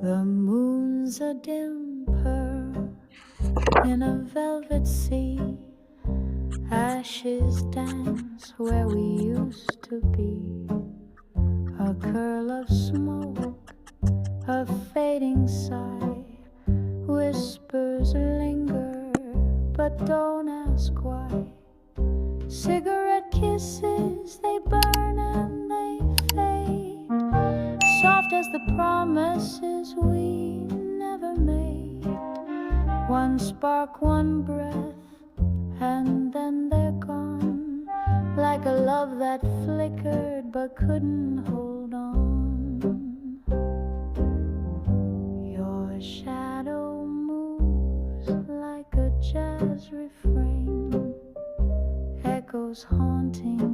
The moon's a dim pearl in a velvet sea. Ashes dance where we used to be. A curl of smoke, a fading sigh. Whispers linger, but don't ask why. Cigarette kisses, they burn and they fade. Soft as the promises we never made. One spark, one breath, and then they're gone. Like a love that flickered but couldn't hold on. Your shadow moves like a jazz refrain, echoes haunting